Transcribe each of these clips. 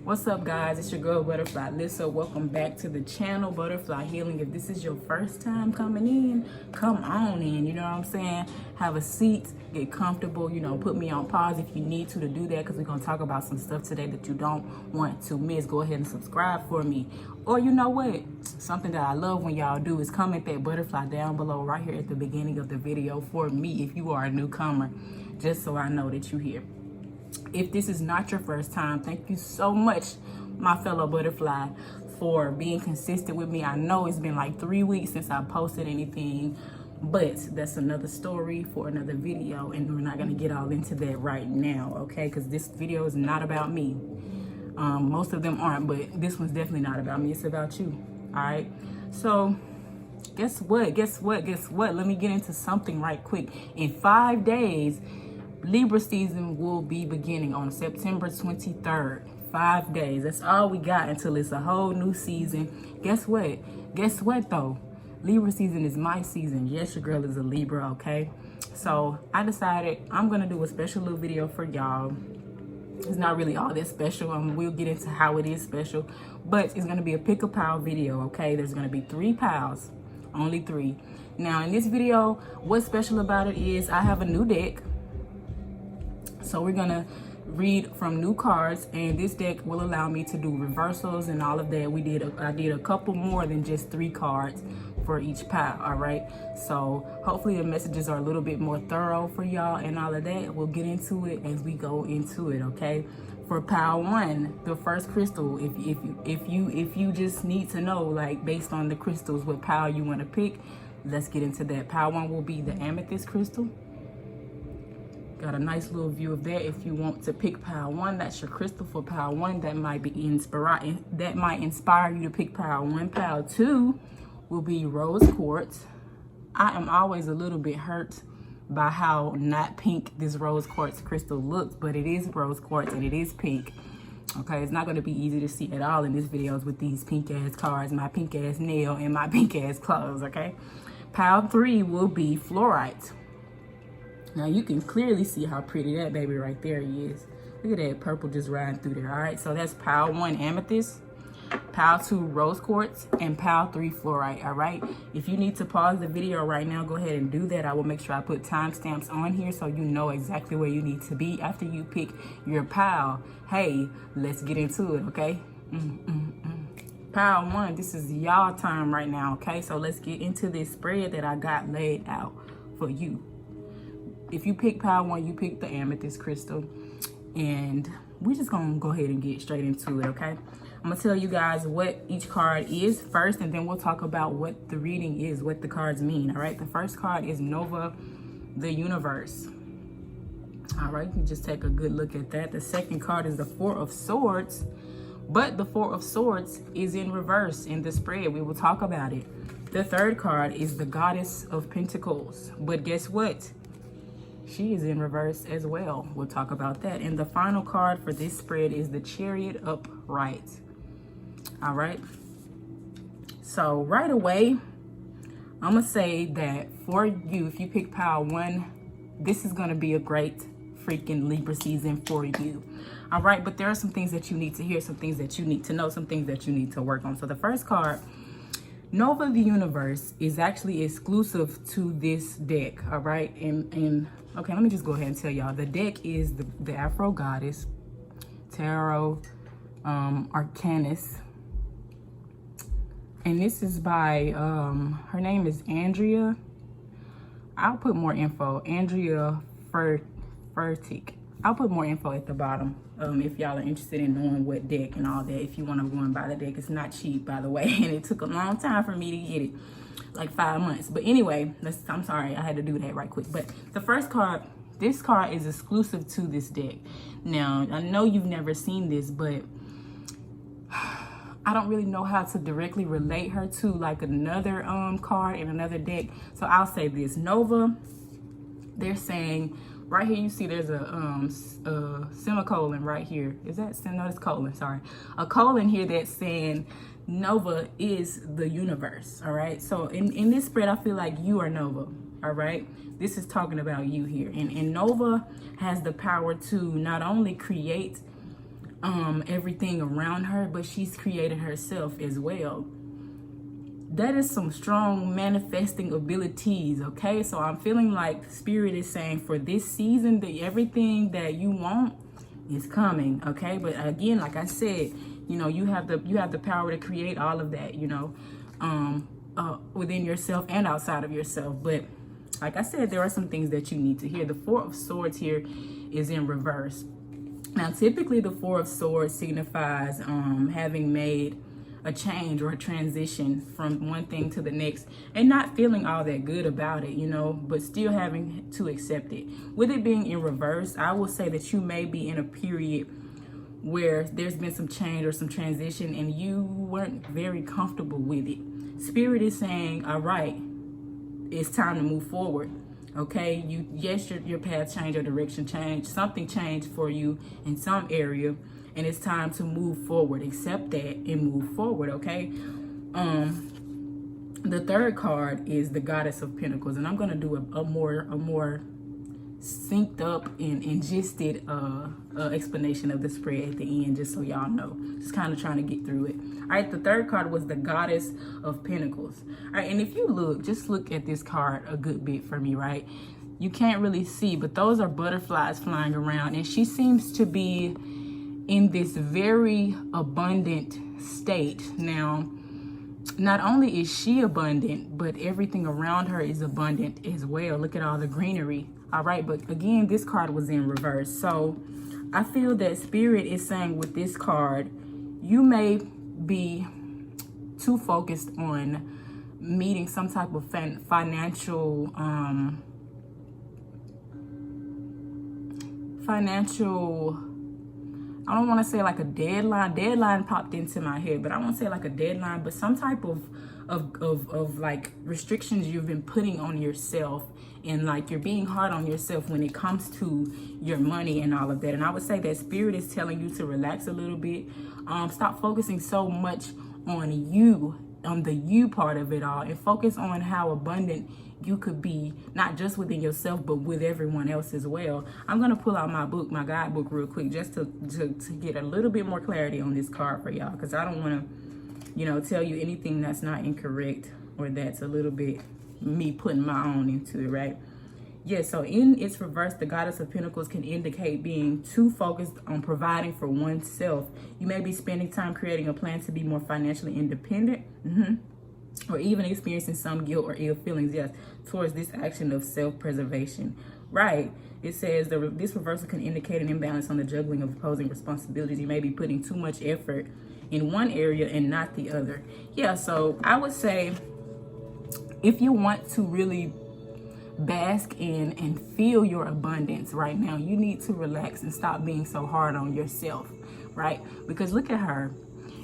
What's up, guys? It's your girl Butterfly Lissa. Welcome back to the channel, Butterfly Healing. If this is your first time coming in, come on in, you know what I'm saying? Have a seat, get comfortable, you know, put me on pause if you need to do that, because we're going to talk about some stuff today that you don't want to miss. Go ahead and subscribe for me. Or you know what? Something that I love when y'all do is comment that butterfly down below right here at the beginning of the video for me if you are a newcomer, just so I know that you're here. If this is not your first time, thank you so much, my fellow butterfly, for being consistent with me. I know it's been like 3 weeks since I posted anything, but that's another story for another video, and we're not going to get all into that right now, okay? Because this video is not about me. Most of them aren't, but this one's definitely not about me. It's about you, all right? So guess what? Let me get into something right quick. In 5 days, Libra season will be beginning on September 23rd. 5 days. That's all we got until it's a whole new season. Guess what? Guess what though? Libra season is my season. Yes, your girl is a Libra, okay? So I decided I'm gonna do a special little video for y'all. It's not really all that special. We'll get into how it is special, but it's gonna be a pick a pile video, okay? There's gonna be 3 piles, only 3. Now in this video, what's special about it is I have a new deck. So we're gonna read from new cards, and this deck will allow me to do reversals and all of that. I did a couple more than just 3 cards for each pile, all right? So hopefully the messages are a little bit more thorough for y'all and all of that. We'll get into it as we go into it, okay? For pile 1, the first crystal, if you just need to know, like, based on the crystals, what pile you want to pick, let's get into that. Pile 1 will be the Amethyst crystal. Got a nice little view of that. If you want to pick pile 1, that's your crystal for pile 1. That might inspire you to pick pile 1. Pile 2 will be rose quartz. I am always a little bit hurt by how not pink this rose quartz crystal looks, but it is rose quartz and it is pink. Okay, it's not going to be easy to see at all in these videos with these pink ass cards, my pink ass nail, and my pink ass clothes. Okay, pile 3 will be fluorite. Now you can clearly see how pretty that baby right there is. Look at that purple just riding through there. All right, so that's pile 1 amethyst, pile 2 rose quartz, and pile 3 fluorite. All right, if you need to pause the video right now, go ahead and do that. I will make sure I put timestamps on here so you know exactly where you need to be after you pick your pile. Hey, let's get into it, okay? Pile 1, this is y'all time right now, okay? So let's get into this spread that I got laid out for you. If you pick pile 1, you pick the amethyst crystal, and we're just gonna go ahead and get straight into it, okay? I'm gonna tell you guys what each card is first, and then we'll talk about what the reading is, what the cards mean. All right, the first card is Nova, the universe. All right, you can just take a good look at that. The second card is the 4 of swords, but the 4 of swords is in reverse in the spread. We will talk about it. The third card is the goddess of pentacles, but guess what? She is in reverse as well. We'll talk about that. And the final card for this spread is the chariot upright. All right. So right away, I'm going to say that for you, if you pick pile 1, this is going to be a great freaking Libra season for you. All right. But there are some things that you need to hear, some things that you need to know, some things that you need to work on. So the first card, Nova the universe, is actually exclusive to this deck. All right. And okay, let me just go ahead and tell y'all. The deck is the Afro Goddess, Tarot, Arcanist. And this is by, her name is Andrea. I'll put more info. Andrea Furtick. I'll put more info at the bottom if y'all are interested in knowing what deck and all that. If you want to go and buy the deck, it's not cheap, by the way. And it took a long time for me to get it. Like 5 months. But anyway, I'm sorry, I had to do that right quick. But the first card, this card is exclusive to this deck. Now, I know you've never seen this, but I don't really know how to directly relate her to like another card in another deck. So I'll say this. Nova, they're saying right here, you see there's a semicolon right here. Is that, no, it's colon, sorry. A colon here that's saying Nova is the universe, all right? So in this spread, I feel like you are Nova, all right? This is talking about you here. And Nova has the power to not only create everything around her, but she's created herself as well. That is some strong manifesting abilities, okay? So I'm feeling like Spirit is saying for this season that everything that you want is coming, okay? But again, like I said, you know, you have the power to create all of that, you know, within yourself and outside of yourself. But like I said, there are some things that you need to hear. The Four of Swords here is in reverse. Now, typically the Four of Swords signifies having made a change or a transition from one thing to the next and not feeling all that good about it, you know, but still having to accept it. With it being in reverse, I will say that you may be in a period where there's been some change or some transition and you weren't very comfortable with it. Spirit is saying, all right, it's time to move forward. Okay, yes, your path changed, your direction changed, something changed for you in some area, and it's time to move forward. Accept that and move forward. Okay. The third card is the Goddess of Pentacles, and I'm gonna do a more synced up and ingested explanation of the spread at the end, just so y'all know. Just kind of trying to get through it. All right, the third card was the Goddess of Pentacles. All right, and if you just look at this card a good bit for me, right? You can't really see, but those are butterflies flying around, and she seems to be in this very abundant state. Now, not only is she abundant, but everything around her is abundant as well. Look at all the greenery. All right, but again, this card was in reverse. So I feel that Spirit is saying with this card, you may be too focused on meeting some type of financial I don't want to say like a deadline popped into my head, but I won't say like a deadline, but some type of like restrictions you've been putting on yourself, and like you're being hard on yourself when it comes to your money and all of that. And I would say that Spirit is telling you to relax a little bit. Stop focusing so much on the you part of it all, and focus on how abundant you could be, not just within yourself, but with everyone else as well. I'm going to pull out my book, my guidebook real quick, just to get a little bit more clarity on this card for y'all, because I don't want to, you know, tell you anything that's not incorrect or that's a little bit me putting my own into it, right? Yeah, so in its reverse, the Goddess of Pentacles can indicate being too focused on providing for oneself. You may be spending time creating a plan to be more financially independent, or even experiencing some guilt or ill feelings, yes, towards this action of self-preservation. Right. It says this reversal can indicate an imbalance on the juggling of opposing responsibilities. You may be putting too much effort in one area and not the other. Yeah, so I would say if you want to really bask in and feel your abundance right now, you need to relax and stop being so hard on yourself, right? Because look at her.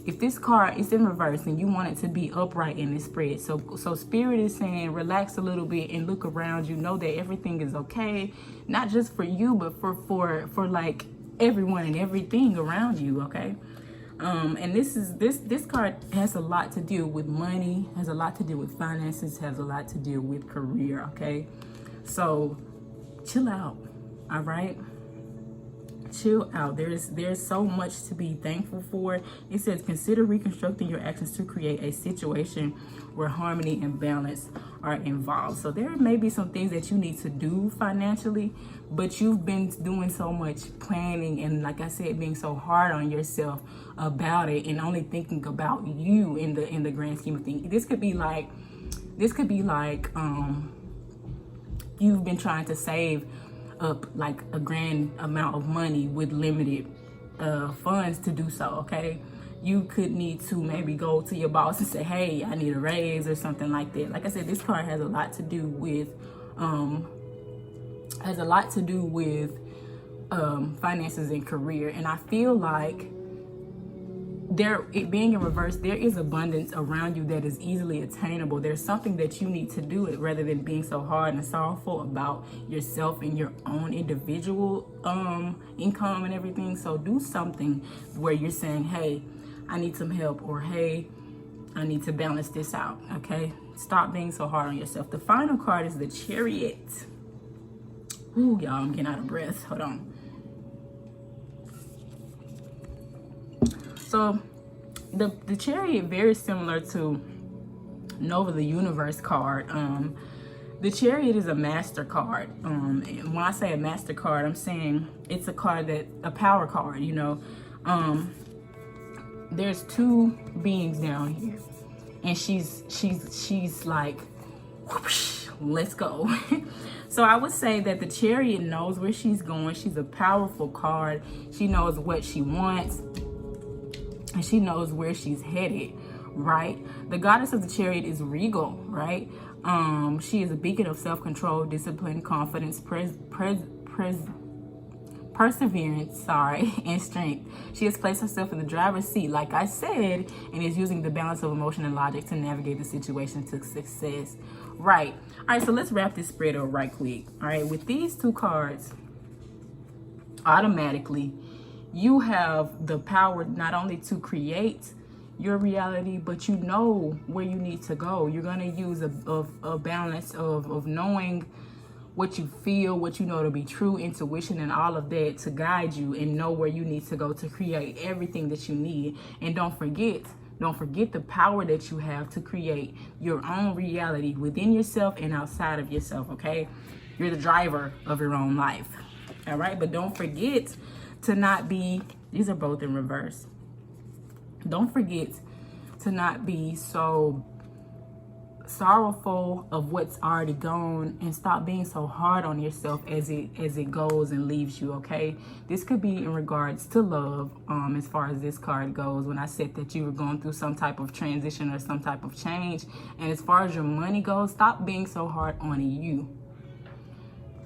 If this card is in reverse and you want it to be upright in this spread, so Spirit is saying relax a little bit and look around you, know that everything is okay, not just for you, but for like everyone and everything around you, okay? And this card has a lot to do with money, has a lot to do with finances, has a lot to do with career, okay? So chill out, all right? Chill out. There's so much to be thankful for. It says consider reconstructing your actions to create a situation where harmony and balance are involved. So there may be some things that you need to do financially, but you've been doing so much planning and, like I said, being so hard on yourself about it and only thinking about you in the grand scheme of things. This could be like you've been trying to save up like a grand amount of money with limited funds to do so, okay? You could need to maybe go to your boss and say, hey, I need a raise or something like that. Like I said, this card has a lot to do with finances and career. And I feel like it being in reverse, there is abundance around you that is easily attainable. There's something that you need to do it rather than being so hard and sorrowful about yourself and your own individual income and everything. So do something where you're saying, hey, I need some help, or hey, I need to balance this out, okay? Stop being so hard on yourself. The final card is the Chariot. Ooh, y'all, I'm getting out of breath. Hold on. So the Chariot, very similar to Nova the Universe card. The Chariot is a master card. And when I say a master card, I'm saying it's a card a power card, you know. There's two beings down here, and she's like, whoosh, let's go. So I would say that the Chariot knows where she's going. She's a powerful card. She knows what she wants, and she knows where she's headed, right? The goddess of the Chariot is regal, right? She is a beacon of self-control, discipline, confidence, perseverance, and strength. She has placed herself in the driver's seat, like I said, and is using the balance of emotion and logic to navigate the situation to success. Right. All right, so let's wrap this spread up right quick. All right, with these two cards, automatically, you have the power not only to create your reality, but you know where you need to go. You're going to use a balance of knowing what you feel, what you know to be true, intuition, and all of that to guide you and know where you need to go to create everything that you need. And don't forget the power that you have to create your own reality within yourself and outside of yourself, okay? You're the driver of your own life, all right? But don't forget to not be, these are both in reverse. Don't forget to not be so sorrowful of what's already gone, and stop being so hard on yourself as it goes and leaves you, okay? This could be in regards to love, as far as this card goes, when I said that you were going through some type of transition or some type of change. And as far as your money goes, stop being so hard on you.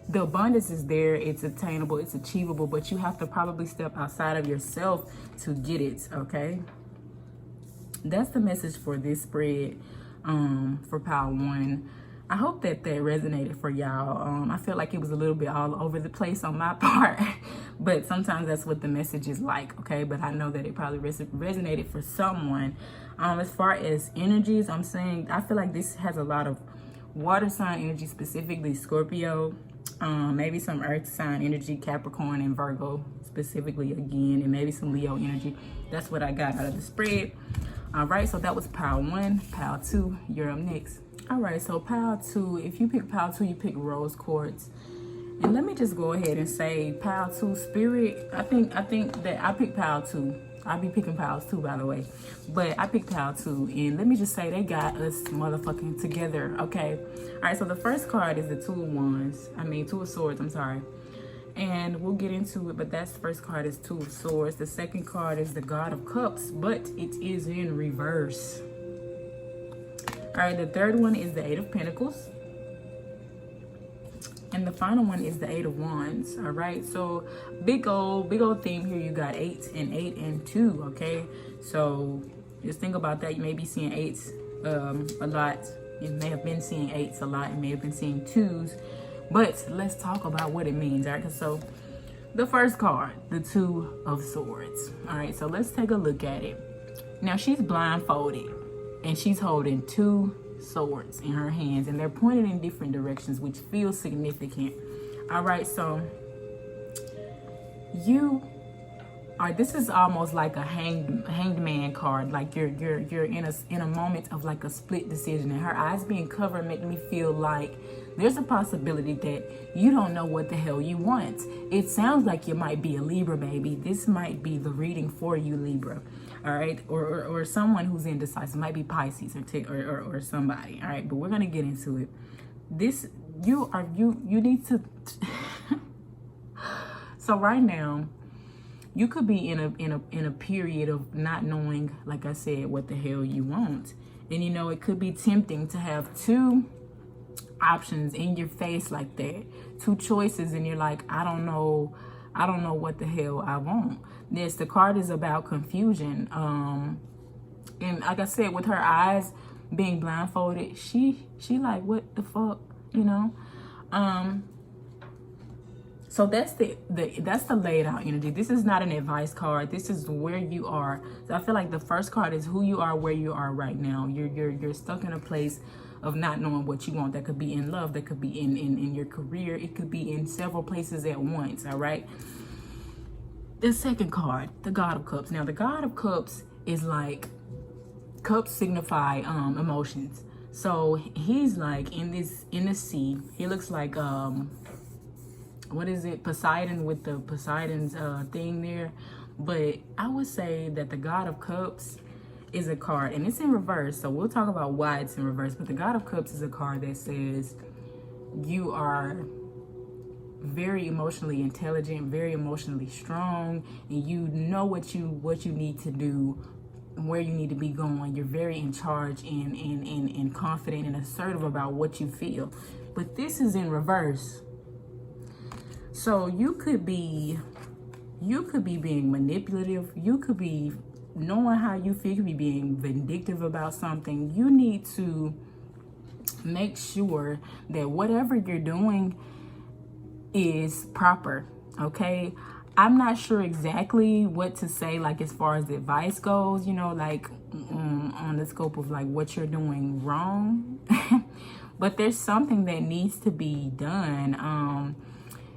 The abundance is there, it's attainable, it's achievable, but you have to probably step outside of yourself to get it, okay? That's the message for this spread. For pile 1. I hope that resonated for y'all. I feel like it was a little bit all over the place on my part, but sometimes that's what the message is like, okay? But I know that it probably resonated for someone. As far as energies, I'm saying I feel like this has a lot of water sign energy, specifically Scorpio, maybe some earth sign energy, Capricorn and Virgo specifically again, and maybe some Leo energy. That's what I got out of the spread. All right, so that was pile 1. Pile 2, you're up next. All right, so pile 2, if you pick pile 2, you pick rose quartz. And let me just go ahead and say pile 2 spirit. I think that I picked pile 2. I'll be picking piles 2, by the way. But I picked pile 2, and let me just say they got us motherfucking together, okay? All right, so the first card is the Two of Swords, I'm sorry. And we'll get into it, but that's the first card is Two of Swords. The second card is the God of Cups, but it is in reverse. All right, the third one is the Eight of Pentacles. And the final one is the Eight of Wands. All right, so big old theme here. You got 8 and 2, okay? So just think about that. You may be seeing 8s a lot. You may have been seeing 8s a lot. You may have been seeing 2s. But let's talk about what it means, all right? So the first card, the Two of Swords. All right, so let's take a look at it. Now she's blindfolded and she's holding 2 swords in her hands, and they're pointed in different directions, which feels significant. All right, so this is almost like a hanged man card. Like you're in a moment of like a split decision, and her eyes being covered make me feel like there's a possibility that you don't know what the hell you want. It sounds like you might be a Libra, baby. This might be the reading for you, Libra. All right, or someone who's indecisive. It might be Pisces or somebody. All right, but we're gonna get into it. This you need to. So right now, you could be in a period of not knowing, like I said, what the hell you want. And you know, it could be tempting to have 2 options in your face like that, 2 choices, and you're like, I don't know what the hell I want. Yes, the card is about confusion. And like I said, with her eyes being blindfolded, she like, what the fuck, you know? So that's the laid out energy. This is not an advice card. This is where you are. So I feel like the first card is who you are, where you are right now. You're stuck in a place of not knowing what you want. That could be in love. That could be in your career. It could be in several places at once. All right. The second card, the God of Cups. Now, the God of Cups is like, cups signify emotions. So he's like in the sea. He looks like what is it, Poseidon, with the Poseidon's thing there. But I would say that the God of Cups is a card, and it's in reverse, so we'll talk about why it's in reverse. But the God of Cups is a card that says you are very emotionally intelligent, very emotionally strong, and you know what you need to do, where you need to be going. You're very in charge and confident and assertive about what you feel. But this is in reverse. So you could be being manipulative. You could be knowing how you feel. You could be being vindictive about something. You need to make sure that whatever you're doing is proper, okay? I'm not sure exactly what to say, like as far as advice goes, you know, like on the scope of like what you're doing wrong. But there's something that needs to be done.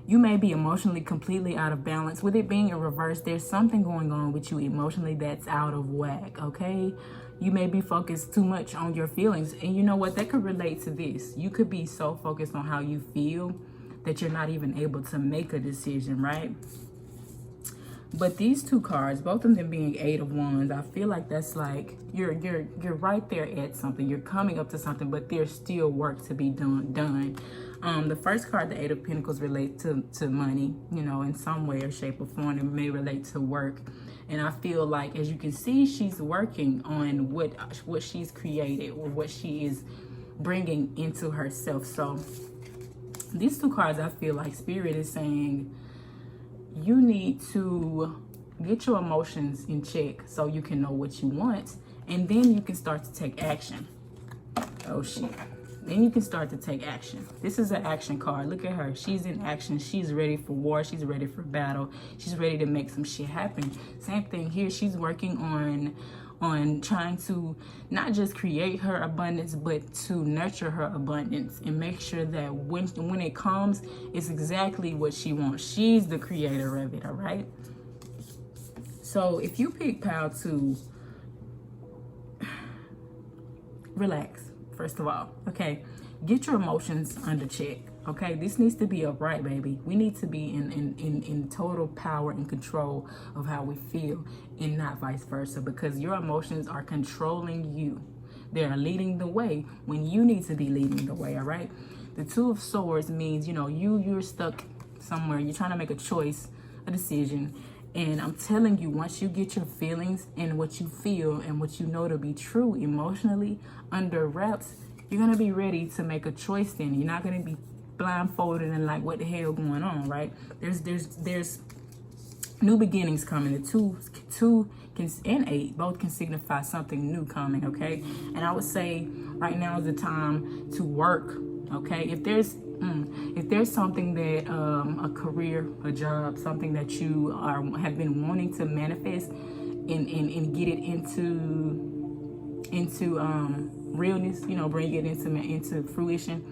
You may be emotionally completely out of balance. With it being in reverse, there's something going on with you emotionally that's out of whack, okay? You may be focused too much on your feelings. And you know what? That could relate to this. You could be so focused on how you feel that you're not even able to make a decision, right? But these two cards, both of them being Eight of Wands, I feel like that's like you're right there at something. You're coming up to something, but there's still work to be done. The first card, the Eight of Pentacles, relate to money, you know, in some way or shape or form. It may relate to work. And I feel like, as you can see, she's working on what she's created, or what she is bringing into herself. So these two cards, I feel like Spirit is saying you need to get your emotions in check so you can know what you want, and then you can start to take action. Oh shit. Then you can start to take action. This is an action card. Look at her. She's in action. She's ready for war. She's ready for battle. She's ready to make some shit happen. Same thing here. She's working on trying to not just create her abundance, but to nurture her abundance and make sure that when it comes, it's exactly what she wants. She's the creator of it, all right? So if you pick pile 2, relax, first of all, okay? Get your emotions under check, okay? This needs to be upright, baby. We need to be in total power and control of how we feel, and not vice versa, because your emotions are controlling you. They are leading the way when you need to be leading the way, all right? The Two of Swords means, you know, you're stuck somewhere. You're trying to make a choice, a decision. And I'm telling you, once you get your feelings and what you feel and what you know to be true emotionally under wraps, you're going to be ready to make a choice then. You're not going to be blindfolded and like, what the hell going on, right? There's new beginnings coming. The two and 8 both can signify something new coming, okay? And I would say right now is the time to work, okay? If there's something that a career, a job, something that you have been wanting to manifest and get it into realness, you know, bring it into fruition,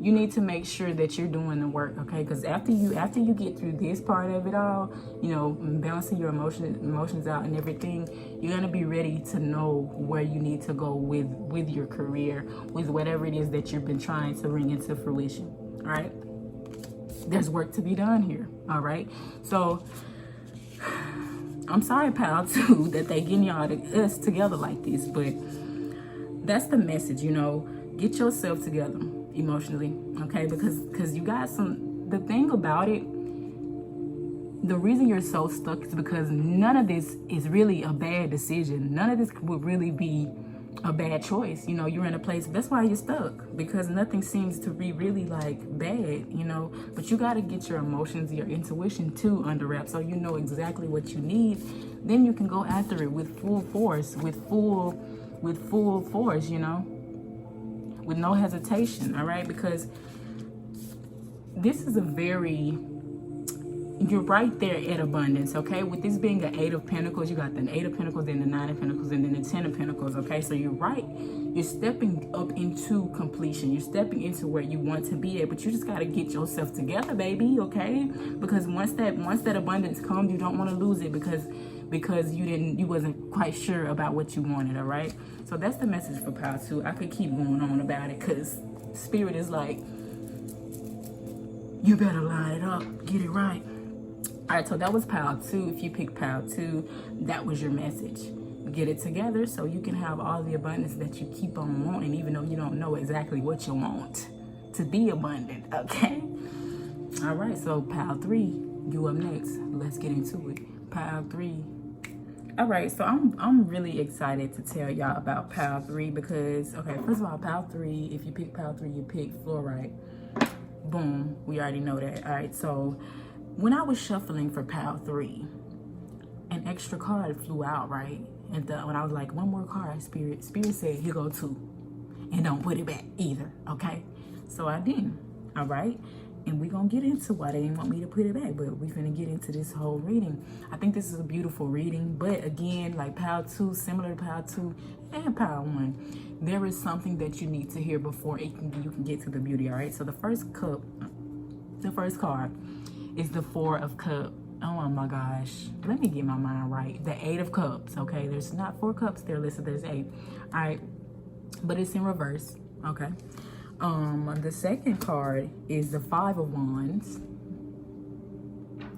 you need to make sure that you're doing the work, okay? Because after you get through this part of it all, you know, balancing your emotions out and everything, you're gonna be ready to know where you need to go with your career, with whatever it is that you've been trying to bring into fruition. All right, there's work to be done here. All right, so I'm sorry, pal, too, that they getting us together like this, but that's the message, you know. Get yourself together emotionally, okay? Because you got the thing about it, the reason you're so stuck is because none of this is really a bad decision. None of this would really be a bad choice. You know, you're in a place, that's why you're stuck, because nothing seems to be really like bad, you know. But you got to get your emotions, your intuition too under wraps, so you know exactly what you need. Then you can go after it with full force, with full force, you know, with no hesitation. All right, because this is you're right there at abundance, okay? With this being an 8 of Pentacles, you got the 8 of Pentacles, then the 9 of Pentacles, and then the 10 of Pentacles, okay? So you're right You're stepping up into completion. You're stepping into where you want to be at, but you just got to get yourself together, baby, okay? Because once that abundance comes, you don't want to lose it because you wasn't quite sure about what you wanted, all right? So that's the message for pile 2. I could keep going on about it because spirit is like, you better line it up, get it right. All right, so that was pile 2. If you picked pile 2, that was your message. Get it together so you can have all the abundance that you keep on wanting, even though you don't know exactly what you want to be abundant, okay? All right, so pile 3, you up next. Let's get into it. Pile 3. All right, so I'm really excited to tell y'all about pile 3 because, okay, first of all, pile 3, if you pick pile 3, you pick fluorite. Boom, we already know that. All right, so when I was shuffling for pile 3, an extra card flew out, right? And when I was like, one more card, Spirit said, here go 2. And don't put it back either, okay? So I didn't, all right? And we're going to get into why they didn't want me to put it back, but we're going to get into this whole reading. I think this is a beautiful reading, but again, like pile 2, similar to pile 2 and pile 1, there is something that you need to hear before you can get to the beauty, all right? So the first card is the 4 of Cups. Oh my gosh, let me get my mind right. The 8 of Cups, okay? There's not 4 cups there listed, there's 8. All right, but it's in reverse, okay? The second card is the 5 of Wands.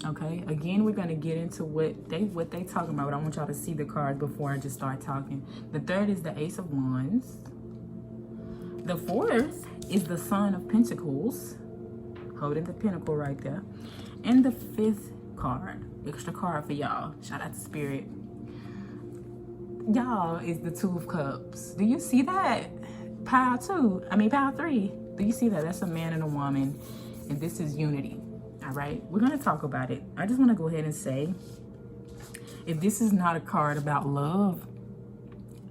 Okay, again, we're gonna get into what they talking about, but I want y'all to see the cards before I just start talking. The third is the Ace of Wands. The fourth is the Son of Pentacles, holding the pentacle right there. And the fifth card, extra card for y'all, shout out to Spirit, y'all, is the 2 of Cups. Do you see that? Pile 3. Do you see that? That's a man and a woman, and this is unity. All right, we're gonna talk about it. I just want to go ahead and say, if this is not a card about love,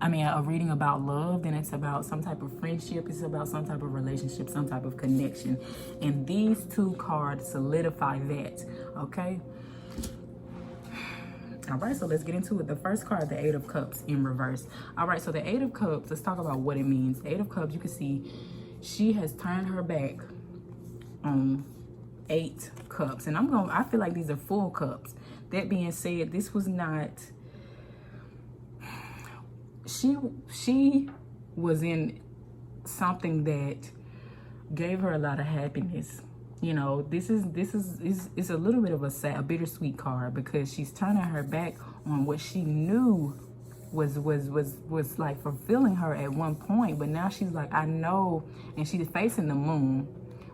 a reading about love, then it's about some type of friendship, it's about some type of relationship, some type of connection. And these 2 cards solidify that, okay? All right, so let's get into it. The first card, the 8 of Cups in reverse. All right, so the 8 of Cups, let's talk about what it means. The 8 of Cups, you can see she has turned her back on 8 cups. And I feel like these are full cups. That being said, this was not, she was in something that gave her a lot of happiness. You know, this is a little bit of a bittersweet card because she's turning her back on what she knew was like fulfilling her at one point, but now she's like, I know, and she's facing the moon,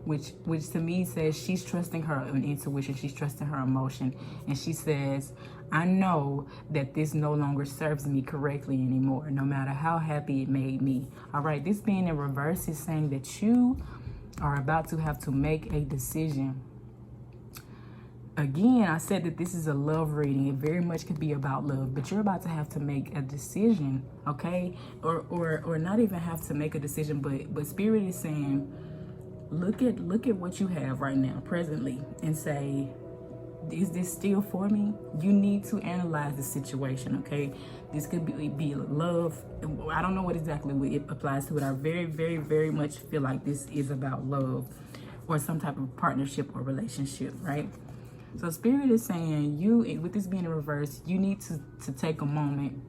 which to me says she's trusting her intuition, she's trusting her emotion, and she says, I know that this no longer serves me correctly anymore, no matter how happy it made me. All right, this being in reverse is saying that you are about to have to make a decision. Again, I said that this is a love reading. It very much could be about love, but you're about to have to make a decision, okay? Or not even have to make a decision, but Spirit is saying, look at what you have right now, presently, and say, is this still for me? You need to analyze the situation, okay? This could be love. I don't know what exactly it applies to, but I very, very, very much feel like this is about love or some type of partnership or relationship, right? So Spirit is saying, with this being in reverse, you need to take a moment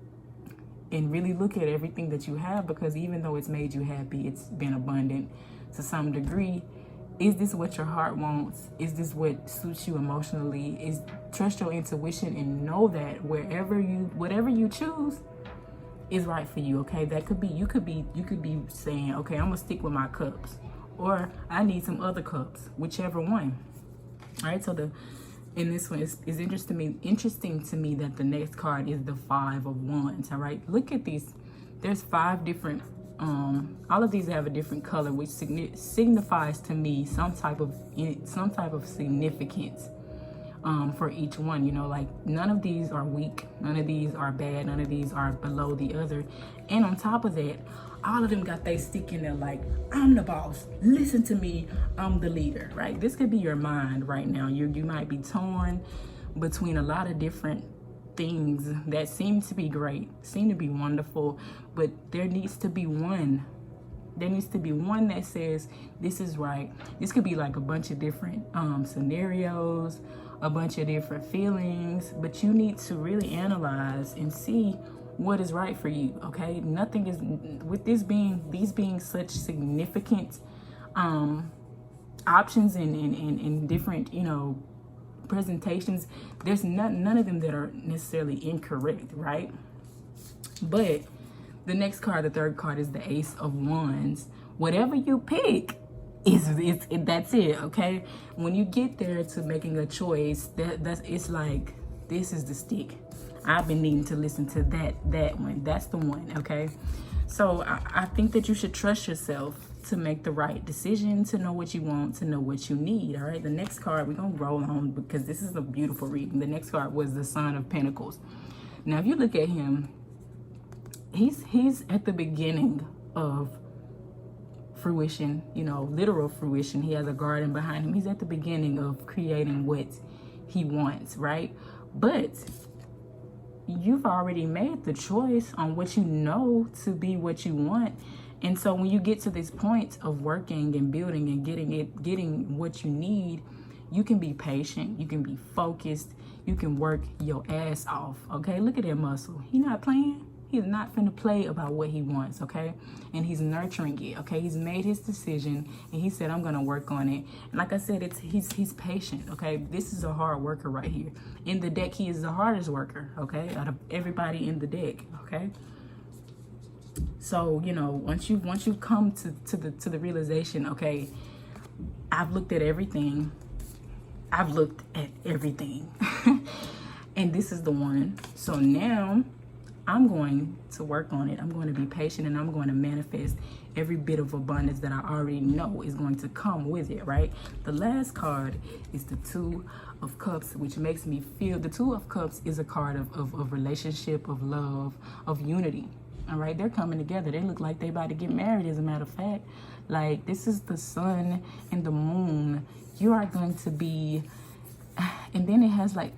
and really look at everything that you have, because even though it's made you happy, it's been abundant to some degree. Is this what your heart wants? Is this what suits you emotionally? Trust your intuition and know that whatever you choose is right for you, okay? That could be, you could be saying, okay, I'm gonna stick with my cups, or I need some other cups, whichever one. All right, so in this one, it's interesting to me that the next card is the 5 of Wands, all right? Look at these. There's 5 different, all of these have a different color, which signifies to me some type of significance for each one. You know, like none of these are weak, none of these are bad, none of these are below the other. And on top of that, all of them got they stick in there like, I'm the boss, listen to me, I'm the leader, right? This could be your mind right now. You might be torn between a lot of different things that seem to be great, seem to be wonderful, but there needs to be one. There needs to be one that says, this is right. This could be like a bunch of different scenarios, a bunch of different feelings, but you need to really analyze and see what is right for you, okay? Nothing is, with these being such significant options and different, you know, presentations, there's none of them that are necessarily incorrect, right? But the next card, the third card, is the Ace of Wands. Whatever you pick, that's it, okay? When you get there to making a choice, it's like, this is the stick. I've been needing to listen to that one. That's the one, okay? So I think that you should trust yourself to make the right decision, to know what you want, to know what you need, all right? The next card, we're going to roll on because this is a beautiful reading. The next card was the Son of Pentacles. Now, if you look at him, he's at the beginning of fruition, you know, literal fruition. He has a garden behind him. He's at the beginning of creating what he wants, right? But you've already made the choice on what you know to be what you want. And so when you get to this point of working and building and getting what you need, you can be patient, you can be focused, you can work your ass off, okay? Look at that muscle. He not playing. He's not finna play about what he wants, okay? And he's nurturing it, okay? He's made his decision and he said, I'm gonna work on it. And like I said, he's patient, okay? This is a hard worker right here. In the deck, he is the hardest worker, okay? Out of everybody in the deck, okay? So, you know, once you come to the realization, okay, I've looked at everything. I've looked at everything. And this is the one. So now I'm going to work on it. I'm going to be patient and I'm going to manifest every bit of abundance that I already know is going to come with it, right? The last card is the Two of Cups, which makes me feel, the Two of Cups is a card of relationship, of love, of unity, all right? They're coming together. They look like they about to get married, as a matter of fact. Like, this is the sun and the moon. You are going to be, and then it has like,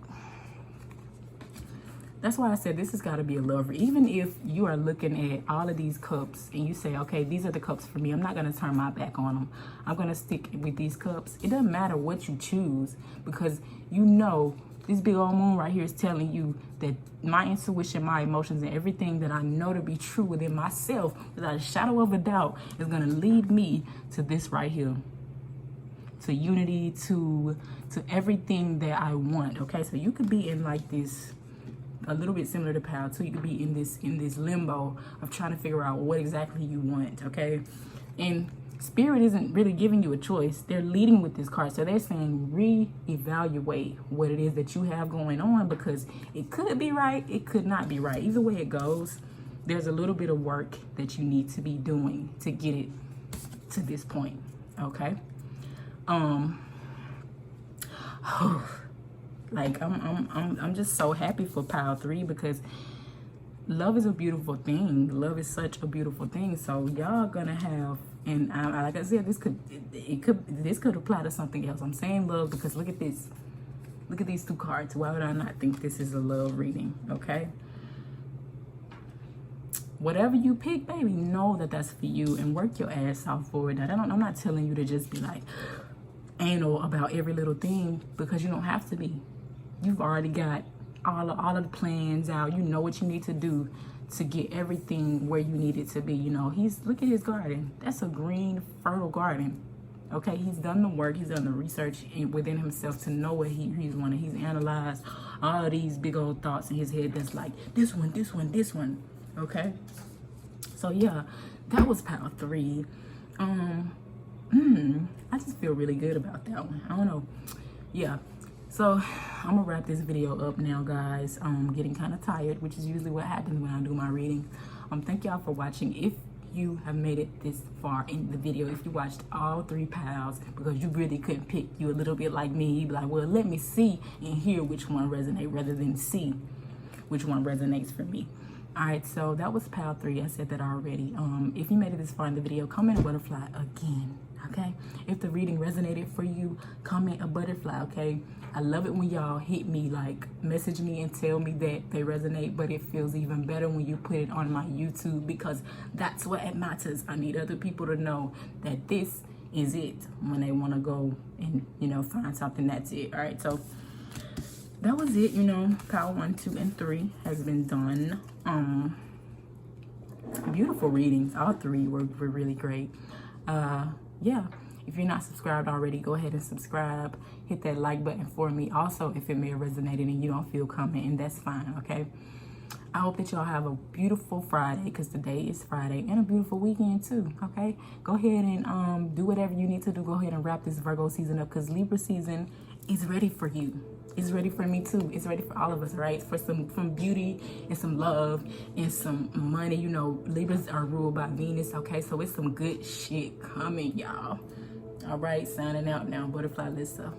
that's why I said this has got to be a lover. Even if you are looking at all of these cups and you say, okay, these are the cups for me. I'm not going to turn my back on them. I'm going to stick with these cups. It doesn't matter what you choose, because you know this big old moon right here is telling you that my intuition, my emotions, and everything that I know to be true within myself, without a shadow of a doubt, is going to lead me to this right here. To unity, to everything that I want, okay? So you could be in like this, a little bit similar to Pile 2. You could be in this limbo of trying to figure out what exactly you want, okay? And Spirit isn't really giving you a choice. They're leading with this card. So they're saying reevaluate what it is that you have going on, because it could be right, it could not be right. Either way it goes, there's a little bit of work that you need to be doing to get it to this point, okay? Like I'm just so happy for Pile 3, because love is a beautiful thing. Love is such a beautiful thing. So y'all gonna have, and like I said, this could apply to something else. I'm saying love because look at this. Look at these two cards. Why would I not think this is a love reading? Okay. Whatever you pick, baby, know that that's for you and work your ass off for it. Now, I'm not telling you to just be like anal about every little thing, because you don't have to be. You've already got all of the plans out. You know what you need to do to get everything where you need it to be. You know, look at his garden. That's a green, fertile garden. Okay, he's done the work. He's done the research within himself to know what he's wanted. He's analyzed all of these big old thoughts in his head that's like, this one, this one, this one. Okay, so yeah, that was Pile 3. I just feel really good about that one. I don't know. Yeah. So I'm gonna wrap this video up now, guys. I'm getting kind of tired, which is usually what happens when I do my reading. Thank y'all for watching. If you have made it this far in the video, if you watched all 3 piles because you really couldn't pick, you a little bit like me, you'd be like, well, let me see and hear which one resonates rather than see which one resonates for me. All right, so that was Pile 3. I said that already. If you made it this far in the video, comment butterfly again. Okay, if the reading resonated for you, comment a butterfly. Okay, I love it when y'all hit me, like message me and tell me that they resonate, but it feels even better when you put it on my YouTube, because that's what it matters. I need other people to know that this is it when they want to go and, you know, find something. That's it. All right, so that was it. You know, pile 1, 2, and 3 has been done. Beautiful readings. All 3 were really great. Yeah, if you're not subscribed already, go ahead and subscribe. Hit that like button for me. Also, if it may have resonated and you don't feel commenting, that's fine. Okay, I hope that y'all have a beautiful Friday, because today is Friday, and a beautiful weekend too. Okay, go ahead and do whatever you need to do. Go ahead and wrap this Virgo season up, because Libra season is ready for you. It's ready for me too. It's ready for all of us, right? For some beauty and some love and some money. You know, Libras are ruled by Venus. Okay, so it's some good shit coming, y'all. All right, signing out now. Butterfly Lissa.